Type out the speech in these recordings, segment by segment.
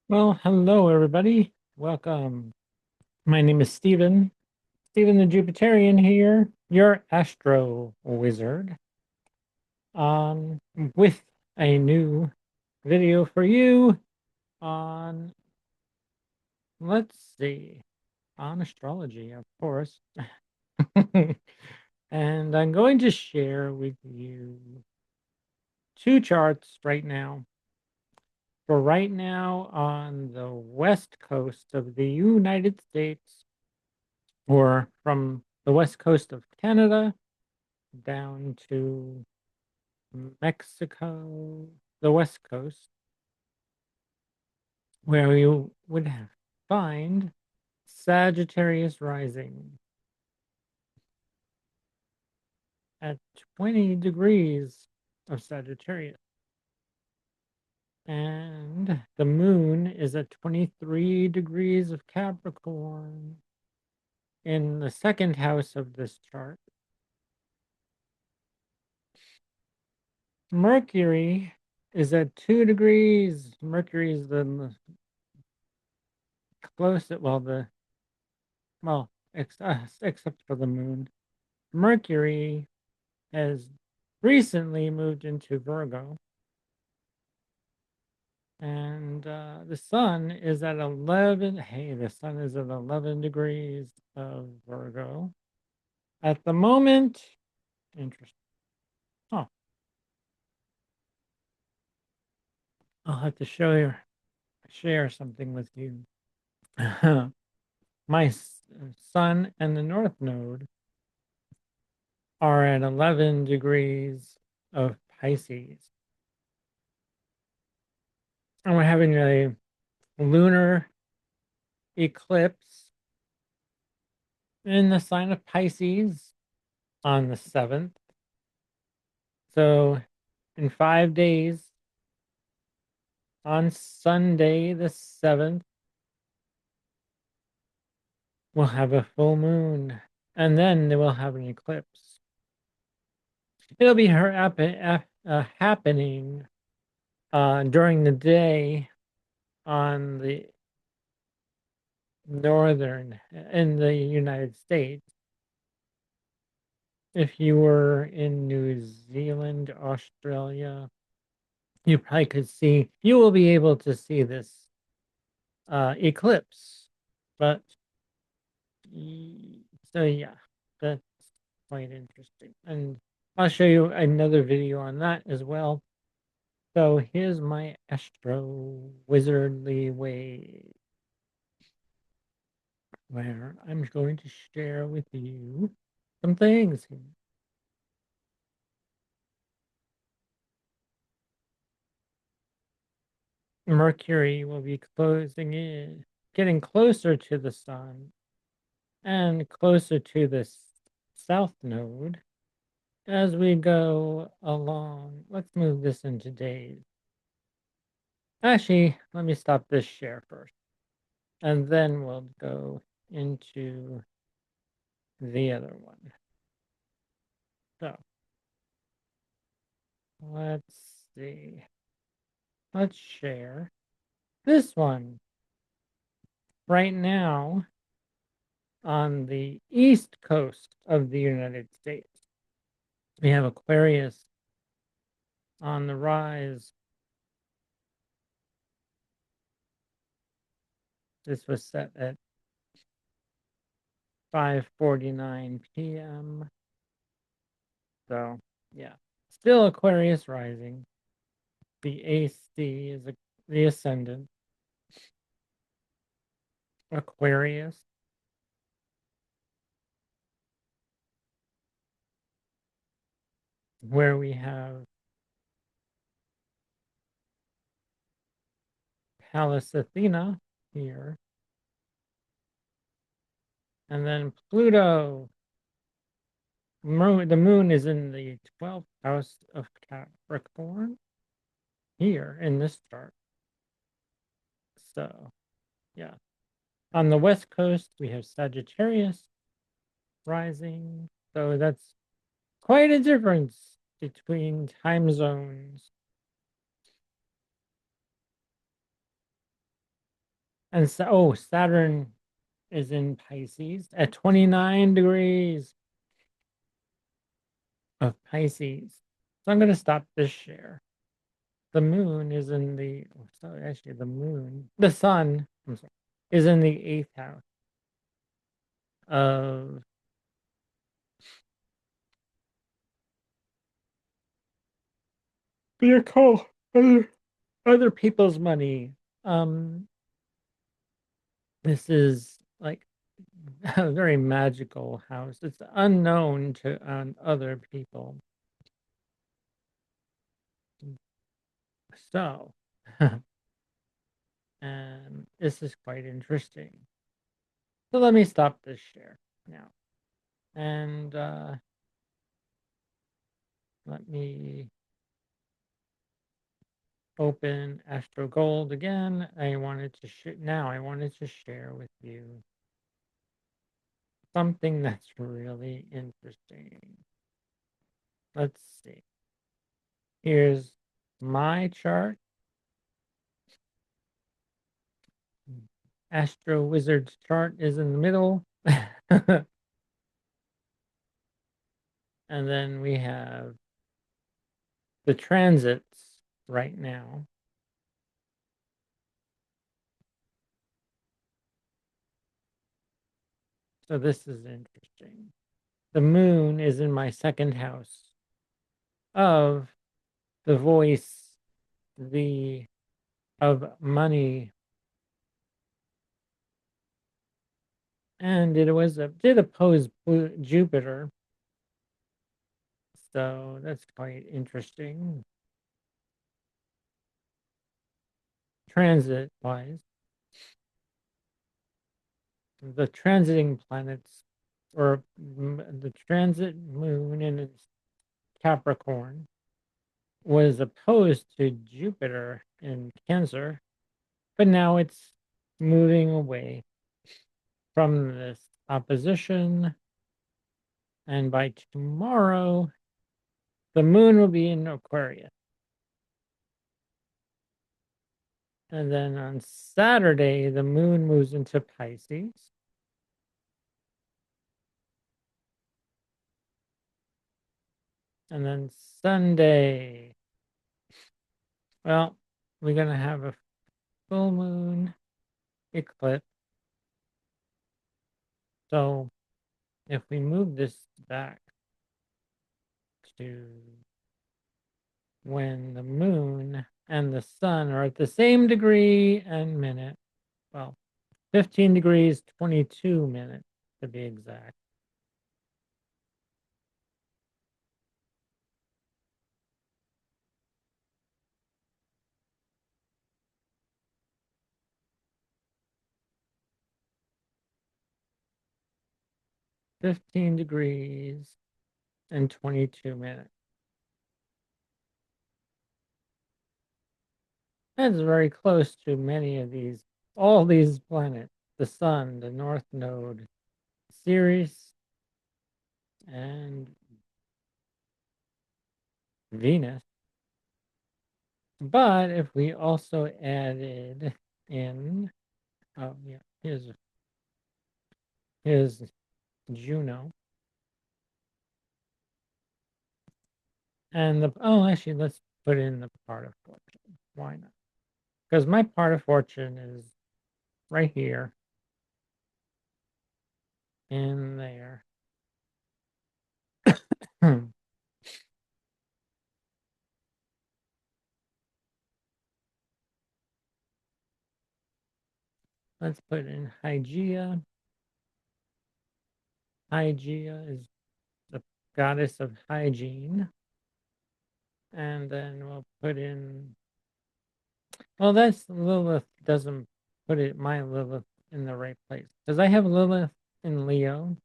Well, hello everybody. Welcome. My name is Stephen the Jupiterian here, your Astro wizard. Um, with a new video for you on, let's see, on astrology, of course. And I'm going to share with you two charts right now. For right now on the west coast of the United States, or from the west coast of Canada down to Mexico, the west coast, where you would find Sagittarius rising at 20 degrees of Sagittarius. And the moon is at 23 degrees of Capricorn in the second house of this chart. Mercury is at 2 degrees. Mercury is the closest, except for the moon. Mercury has recently moved into Virgo. And the sun is at 11. Hey, the sun is at 11 degrees of Virgo at the moment. Interesting. Oh, I'll have to share something with you. My sun and the north node are at 11 degrees of Pisces. And we're having a lunar eclipse in the sign of Pisces on the 7th. So in 5 days, on Sunday the 7th, we'll have a full moon, and then they will have an eclipse. It'll be happening during the day on the northern in the United States. If you were in New Zealand, Australia, you probably could see, you will be able to see this eclipse. But so yeah, that's quite interesting. And I'll show you another video on that as well. So here's my astro wizardly way, where I'm going to share with you some things. Mercury will be closing in, getting closer to the sun and closer to the south node as we go along. Let's move this into days. Actually, let me stop this share first, and then we'll go into the other one. So let's see. Let's share this one. Right now, on the east coast of the United States, we have Aquarius on the rise. This was set at 5:49 p.m. So, yeah, still Aquarius rising. The AC is the ascendant. Aquarius, where we have Pallas Athena here, and then Pluto. The moon is in the 12th house of Capricorn here in this chart. So, yeah. On the west coast, we have Sagittarius rising. So that's quite a difference between time zones. And so, oh, Saturn is in Pisces at 29 degrees of Pisces. So I'm going to stop this share. The moon is in the, oh, sorry, actually, the sun, I'm sorry, is in the eighth house of your call, other people's money. Um, this is like a very magical house. It's unknown to other people. So, and this is quite interesting. So let me stop this share now. And let me open Astro Gold again. I wanted to share with you something that's really interesting. Let's see. Here's my chart. Astro Wizard's chart is in the middle. And then we have the transits right now. So this is interesting. The moon is in my second house of the voice, the of money, and it was did oppose Jupiter, so that's quite interesting. Transit wise, the transiting planets, or the transit moon in its Capricorn, was opposed to Jupiter in Cancer, but now it's moving away from this opposition. And by tomorrow, the moon will be in Aquarius. And then on Saturday, the moon moves into Pisces. And then Sunday, well, we're going to have a full moon eclipse. So if we move this back to when the moon and the sun are at the same degree and minute, well, 15 degrees, 22 minutes to be exact. Fifteen degrees and 22 minutes. That's very close to many of all these planets, the sun, the North Node, Ceres, and Venus. But if we also added in, oh yeah, here's Juno. And actually, let's put in the part of fortune. Why not? Because my part of fortune is right here, in there. Let's put in Hygeia. Hygeia is the goddess of hygiene. And then we'll put in, well, that's Lilith doesn't put my Lilith in the right place. Because I have Lilith in Leo.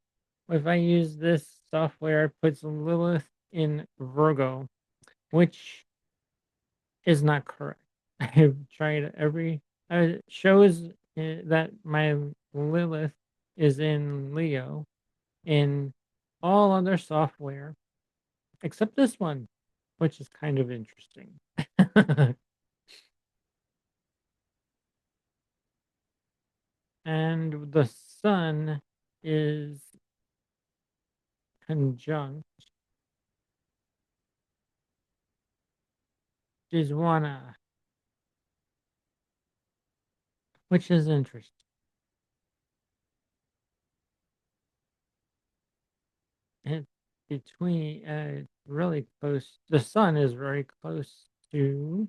If I use this software, it puts Lilith in Virgo, which is not correct. I've tried it shows that my Lilith is in Leo in all other software except this one, which is kind of interesting. And the sun is conjunct Jizwana, which is interesting. It's between, really close. The sun is very close to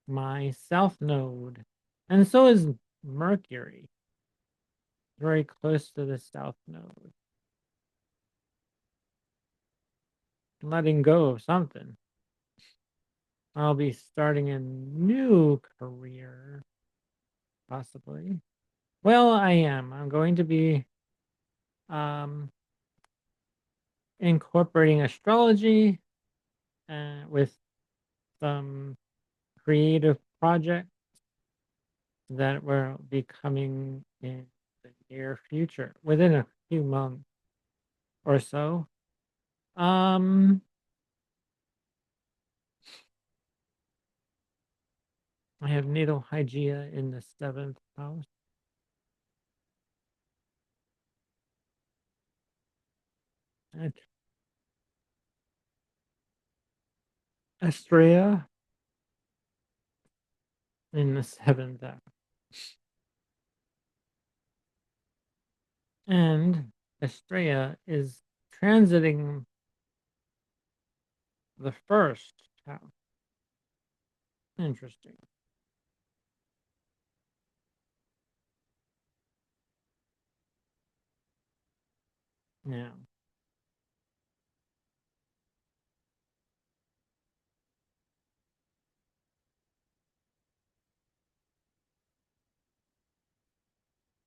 my south node, and so is Mercury, very close to the south node. Letting go of something. I'll be starting a new career, possibly. Well, I am. I'm going to be um, incorporating astrology with some creative projects that will be coming in the near future, within a few months or so. Um, I have natal Hygeia in the seventh house. And Astrea in the seventh house. And Astrea is transiting the first house. Interesting. Now,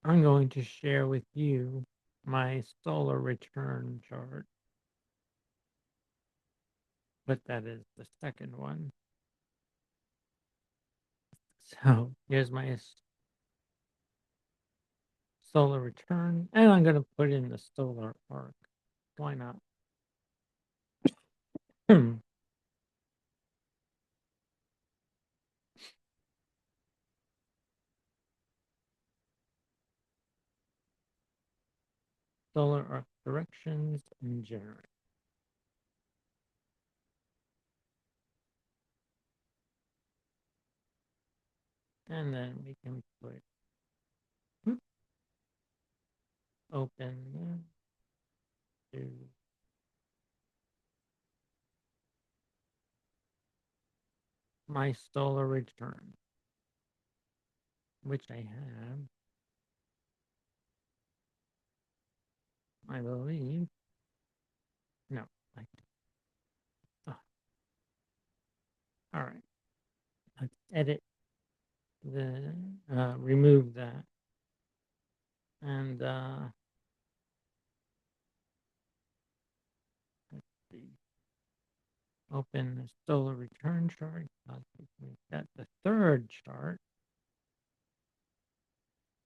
I'm going to share with you my solar return chart, but that is the second one. So here's my solar return, and I'm going to put in the solar arc. Why not? Solar arc directions and generate. And then we can put open to my solar return, which I have, I believe. No, I, oh, all right. Let's edit the, remove that. And let's see. Open the solar return chart. Make that the third chart.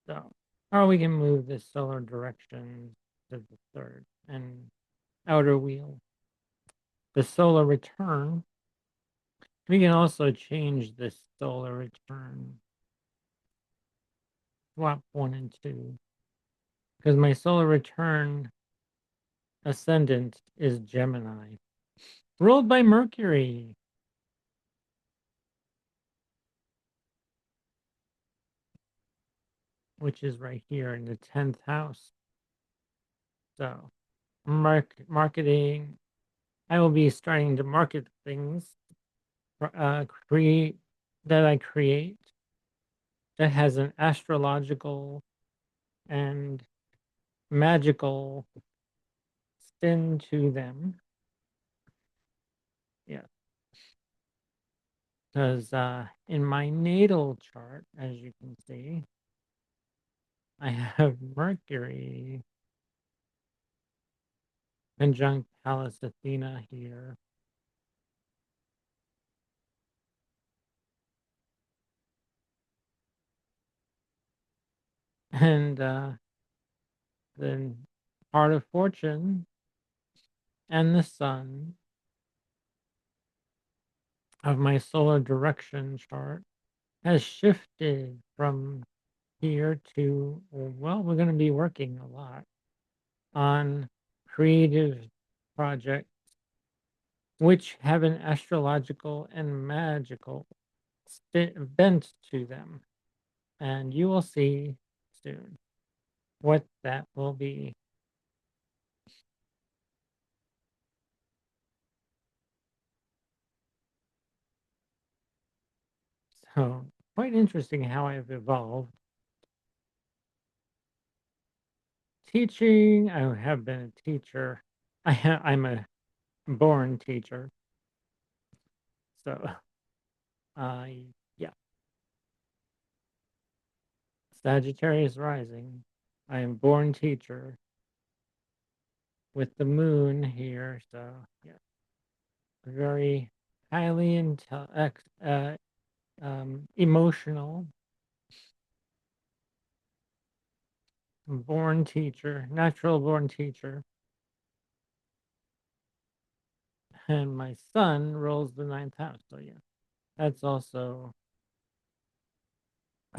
So, or we can move the solar direction to the third and outer wheel. The solar return. We can also change the solar return. Swap 1 and 2. Because my solar return ascendant is Gemini, ruled by Mercury, which is right here in the 10th house. So, marketing, I will be starting to market things create that I create that has an astrological and magical spin to them. Yeah. Because in my natal chart, as you can see, I have Mercury conjunct Pallas Athena here. And then part of fortune and the sun of my solar direction chart has shifted from here to, well, we're going to be working a lot on creative projects which have an astrological and magical bent to them. And you will see soon what that will be. So, quite interesting how I've evolved. Teaching, I have been a teacher. I'm a born teacher. So, yeah, Sagittarius rising. I am born teacher with the moon here. So, yeah, very highly emotional, born teacher, natural born teacher. And my son rolls the ninth house. So, yeah, that's also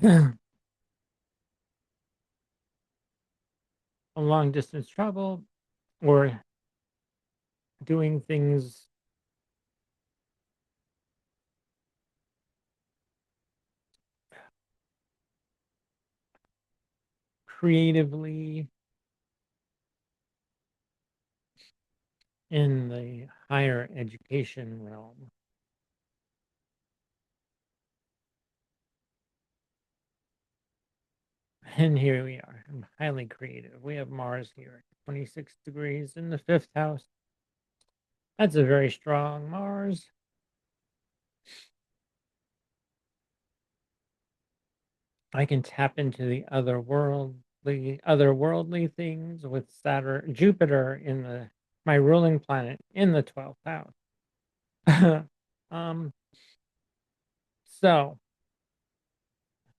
a long distance travel or doing things creatively in the higher education realm. And here we are. I'm highly creative. We have Mars here, 26 degrees in the fifth house. That's a very strong Mars. I can tap into the otherworldly things with Saturn, Jupiter in the my ruling planet in the 12th house. um. So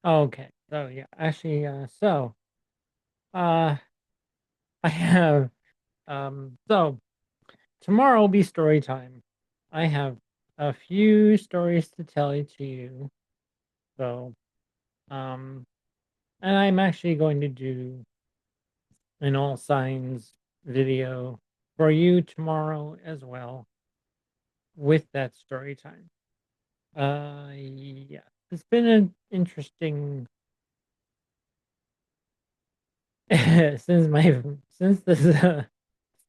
okay. So yeah, actually, uh, I have so tomorrow will be story time. I have a few stories to tell to you. So, um, and I'm actually going to do an all signs video for you tomorrow as well with that story time. Yeah, it's been an interesting since this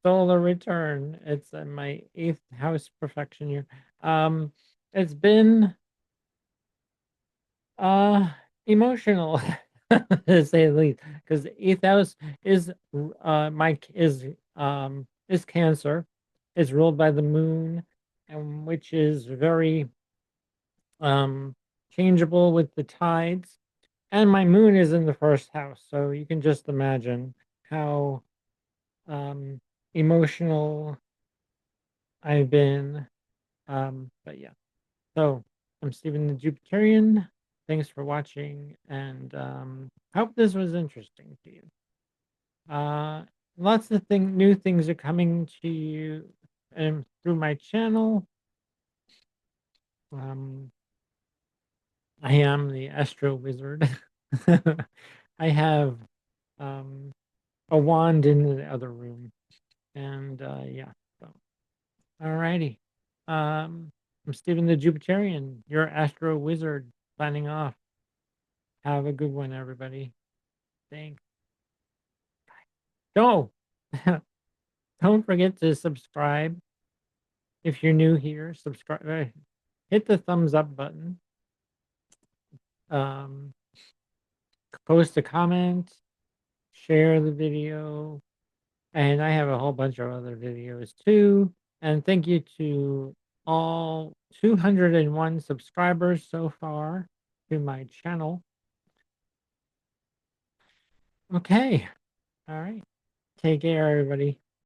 solar return. It's my eighth house perfection year. Um, it's been Uh, emotional, to say the least, because the eighth house is is Cancer. It's ruled by the moon, and which is very um changeable with the tides. And my moon is in the first house, so you can just imagine how um emotional I've been. But yeah. So I'm Stephen the Jupiterian. Thanks for watching, and hope this was interesting to you. Uh, Lots of new things are coming to you through my channel. Um, I am the Astro Wizard. I have um, a wand in the other room, and yeah. So, alrighty. I'm Stephen the Jupiterian, your Astro Wizard, signing off. Have a good one, everybody. Thanks. Don't don't forget to subscribe if you're new here. Subscribe, hit the thumbs up button. Um, Post a comment, share the video, and I have a whole bunch of other videos too. And thank you to all 201 subscribers so far to my channel. Okay, all right. Take care, everybody.